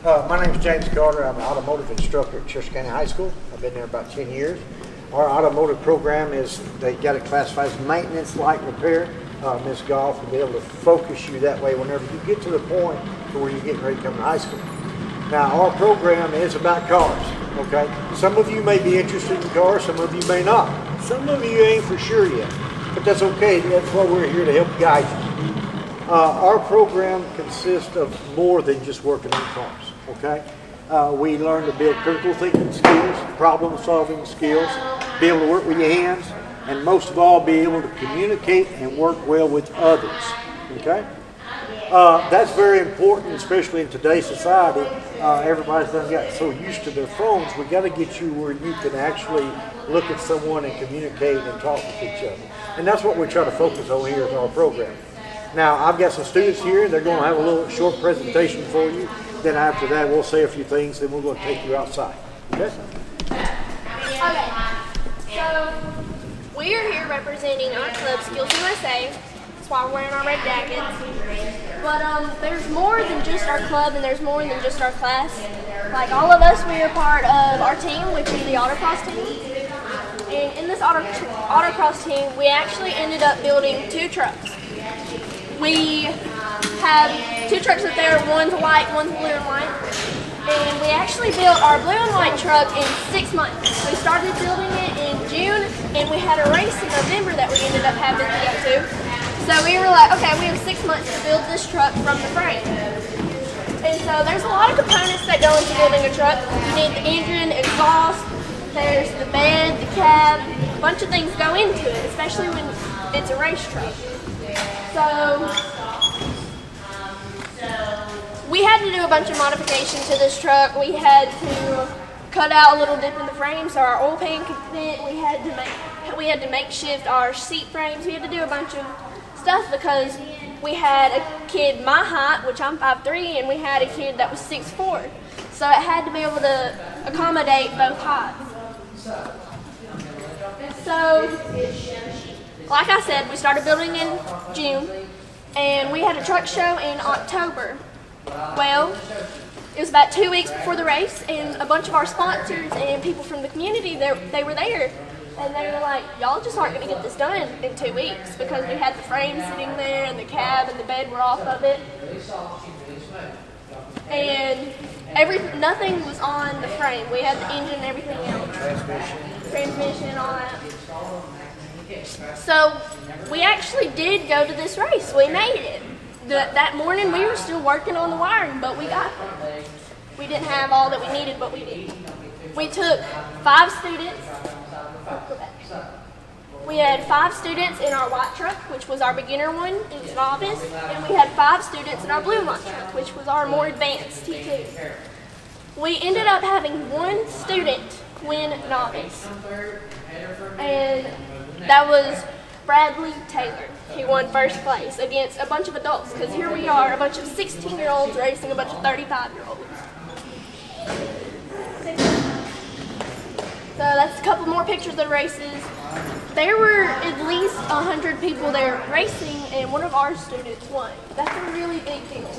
My name is James Carter. I'm an automotive instructor at Chester County High School. I've been there about 10 years. Our automotive program is, they got it classified as maintenance light repair. Ms. Goff will be able to focus you that way whenever you get to the point to where you're getting ready to come to high school. Now, our program is about cars, okay? Some of you may be interested in cars, some of you may not. Some of you ain't for sure yet, but that's okay. That's why we're here to help guide you. Our program consists of more than just working on cars, okay? We learn to build critical thinking skills, problem solving skills, be able to work with your hands, and most of all, be able to communicate and work well with others, okay? That's very important, especially in today's society. Everybody's done got so used to their phones. We got to get you where you can actually look at someone and communicate and talk with each other. And that's what we try to focus on here in our program. Now, I've got some students here. They're going to have a little short presentation for you. Then after that, we'll say a few things. Then we're going to take you outside. Okay? Okay. So, we are here representing our club, Skills USA. That's why we're wearing our red jackets. But there's more than just our club, and there's more than just our class. Like all of us, we are part of our team, which is the autocross team. And in this autocross team, we actually ended up building 2 trucks. We have 2 trucks up there, one's white, one's blue and white. And we actually built our blue and white truck in 6 months. We started building it in June, and we had a race in November that we ended up having to go to. So we were like, okay, we have 6 months to build this truck from the frame. And so there's a lot of components that go into building a truck. You need the engine, exhaust, there's the bed, the cab, a bunch of things go into it, especially when it's a race truck. So we had to do a bunch of modification to this truck. We had to cut out a little dip in the frame so our oil pan could fit. We had to makeshift our seat frames. We had to do a bunch of stuff because we had a kid my height, which I'm 5'3", and we had a kid that was 6'4". So it had to be able to accommodate both heights. So, like I said, we started building in June, and we had a truck show in October. Well, it was about 2 weeks before the race, and a bunch of our sponsors and people from the community, they were there. And they were like, y'all just aren't going to get this done in 2 weeks because we had the frame sitting there and the cab and the bed were off of it. And nothing was on the frame. We had the engine and everything else. Transmission and all that. So we actually did go to this race. We made it. That morning we were still working on the wiring, but we got there. We didn't have all that we needed, but we did. We took 5 students. We had 5 students in our white truck, which was our beginner one, it was novice, and we had 5 students in our blue and white truck, which was our more advanced T2. We ended up having 1 student win novice, and that was Bradley Taylor. He won first place against a bunch of adults, because here we are, a bunch of 16-year-olds racing a bunch of 35-year-olds. So that's a couple more pictures of the races. There were at least 100 people there racing, and one of our students won. That's a really big deal.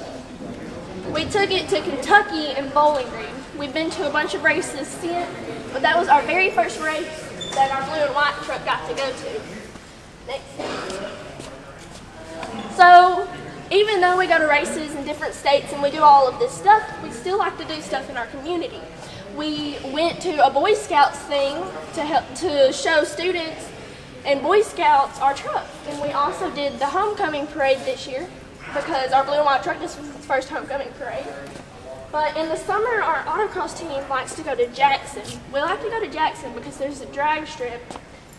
We took it to Kentucky and Bowling Green. We've been to a bunch of races since, but that was our very first race that our blue and white truck got to go to. Next. So, even though we go to races in different states and we do all of this stuff, we still like to do stuff in our community. We went to a Boy Scouts thing to show students and Boy Scouts our truck. And we also did the homecoming parade this year because our blue and white truck, this was its first homecoming parade. But in the summer, our autocross team likes to go to Jackson. We like to go to Jackson because there's a drag strip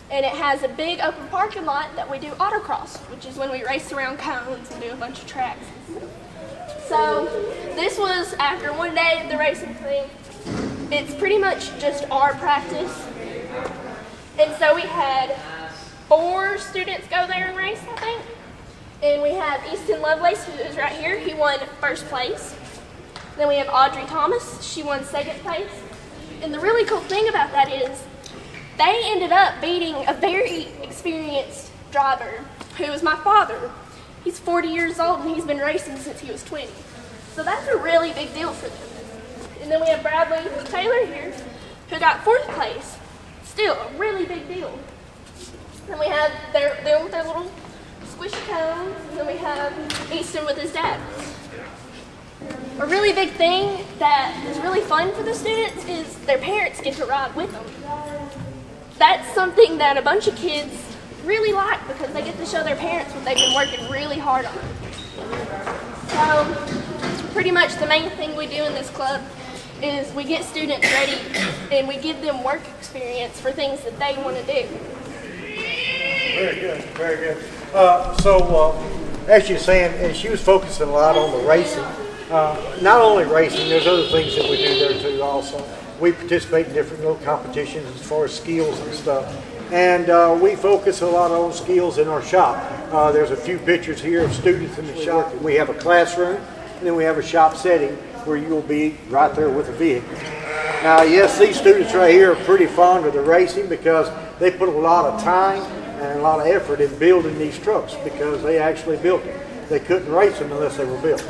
and it has a big open parking lot that we do autocross, which is when we race around cones and do a bunch of tracks. So this was after one day of the racing thing. It's pretty much just our practice. And so we had 4 students go there and race, I think. And we have Easton Lovelace, who is right here. He won first place. Then we have Audrey Thomas. She won second place. And the really cool thing about that is they ended up beating a very experienced driver who is my father. He's 40 years old and he's been racing since he was 20. So that's a really big deal for them. And then we have Bradley Taylor here, who got 4th place. Still a really big deal. Then we have them with their little squishy cones, and then we have Easton with his dad. A really big thing that is really fun for the students is their parents get to ride with them. That's something that a bunch of kids really like because they get to show their parents what they've been working really hard on. So pretty much the main thing we do in this club is we get students ready and we give them work experience for things that they want to do. Very good, very good. As you're saying, and she was focusing a lot on the racing. Not only racing, there's other things that we do there too also. We participate in different little competitions as far as skills and stuff. And we focus a lot on skills in our shop. There's a few pictures here of students in the shop. We have a classroom, and then we have a shop setting where you will be right there with a vehicle. Now, yes, these students right here are pretty fond of the racing because they put a lot of time and a lot of effort in building these trucks because they actually built them. They couldn't race them unless they were built.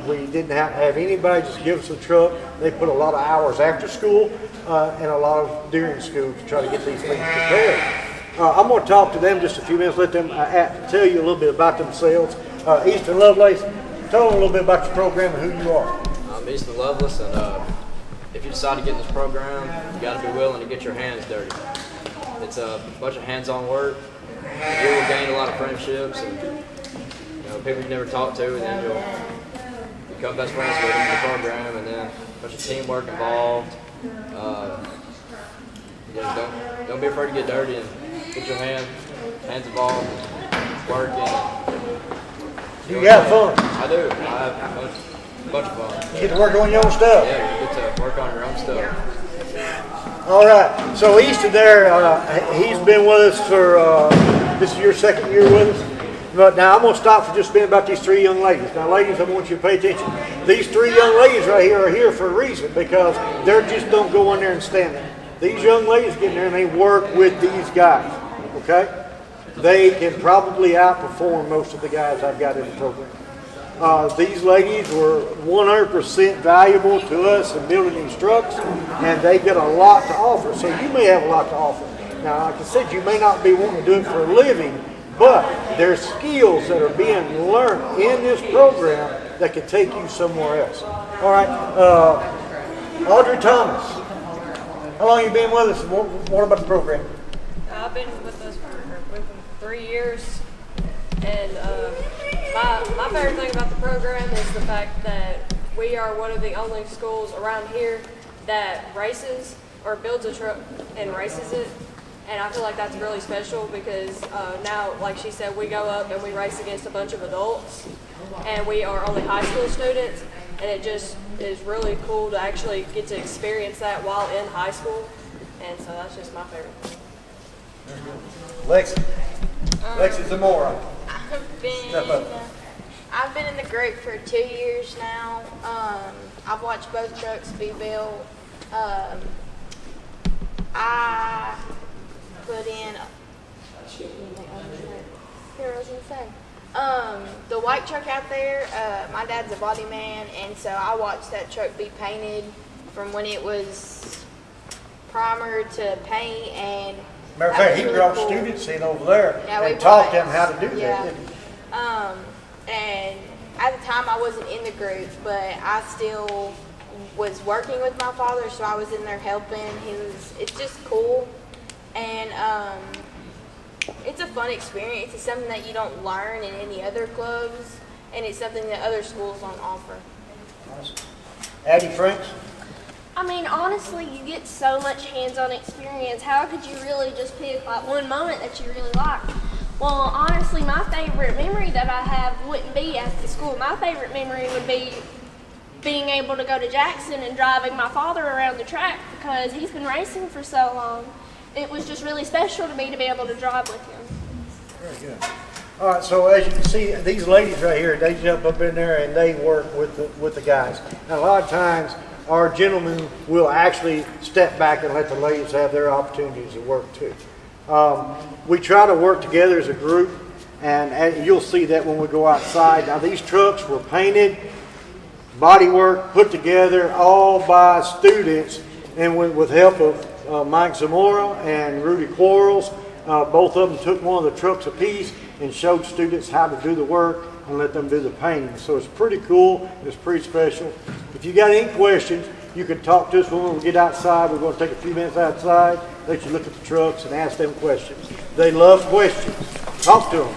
We didn't have anybody just give us a truck. They put a lot of hours after school and a lot of during school to try to get these things prepared. I'm going to talk to them just a few minutes, let them tell you a little bit about themselves. Easton Lovelace, tell them a little bit about your program and who you are. I'm Easton Lovelace, and if you decide to get in this program, you got to be willing to get your hands dirty. It's a bunch of hands-on work. You will gain a lot of friendships and people you never talked to, and then you'll become best friends with them in the program, and then a bunch of teamwork involved. Don't be afraid to get dirty and get your hands involved, working. You have fun. I do. I have a bunch of fun. You get to work on your own stuff. Yeah, you get to work on your own stuff. All right. So Easton there, he's been with us for, this is your 2nd year with us. But now I'm going to stop for just a minute about these 3 young ladies. Now, ladies, I want you to pay attention. These 3 young ladies right here are here for a reason because they just don't go in there and stand there. These young ladies get in there and they work with these guys, okay? They can probably outperform most of the guys I've got in the program. These ladies were 100% valuable to us in building these trucks, and they get a lot to offer. So you may have a lot to offer. Now, like I said, you may not be wanting to do it for a living, but there's skills that are being learned in this program that can take you somewhere else. All right, Audrey Thomas, how long have you been with us? What about the program? I've been with us for 3 years, and my favorite thing about the program is the fact that we are one of the only schools around here that races or builds a truck and races it. And I feel like that's really special because now, like she said, we go up and we race against a bunch of adults, and we are only high school students, and it just is really cool to actually get to experience that while in high school, and so that's just my favorite thing. Lexi. Lexi Zamora. I've been in the group for 2 years now. I've watched both trucks be built. I put in. Here I was gonna say. The white truck out there. My dad's a body man, and so I watched that truck be painted from when it was primer to paint. And matter of fact, he brought students in over there and taught them how to do that. Didn't he? And at the time I wasn't in the group, but I still was working with my father, so I was in there helping. It's just cool, and it's a fun experience. It's something that you don't learn in any other clubs, and it's something that other schools don't offer. Awesome. Addie Franks? I mean, honestly, you get so much hands-on experience. How could you really just pick like one moment that you really liked? Well, honestly, my favorite memory that I have wouldn't be at the school. My favorite memory would be being able to go to Jackson and driving my father around the track because he's been racing for so long. It was just really special to me to be able to drive with him. Very good. All right, so as you can see, these ladies right here, they jump up in there and they work with the guys. Now, a lot of times, our gentlemen will actually step back and let the ladies have their opportunities to work too. We try to work together as a group, and you'll see that when we go outside. Now, these trucks were painted body work put together all by students and with help of Mike Zamora and Rudy Quarles. Both of them took one of the trucks apiece and showed students how to do the work and let them do the painting. So it's pretty cool. It's pretty special. If you got any questions, you can talk to us when we get outside. We're going to take a few minutes outside, let you look at the trucks and ask them questions. They love questions. Talk to them.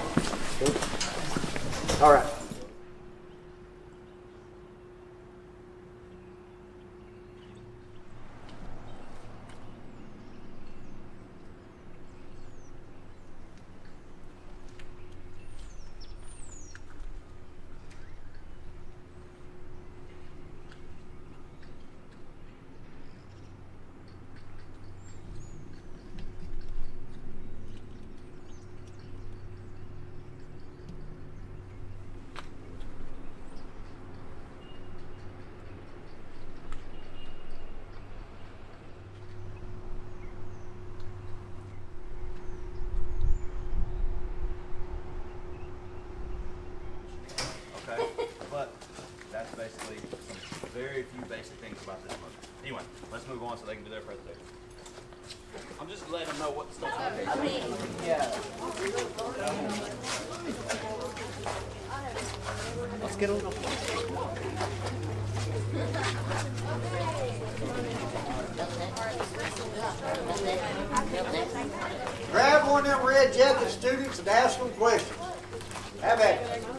All right. Okay, but that's basically some very few basic things about this motor. Anyway, let's move on so they can do their presentation. I'm just letting them know what stuff okay. Let's get a little. Grab one of them red jacket students and ask them questions. Have at it.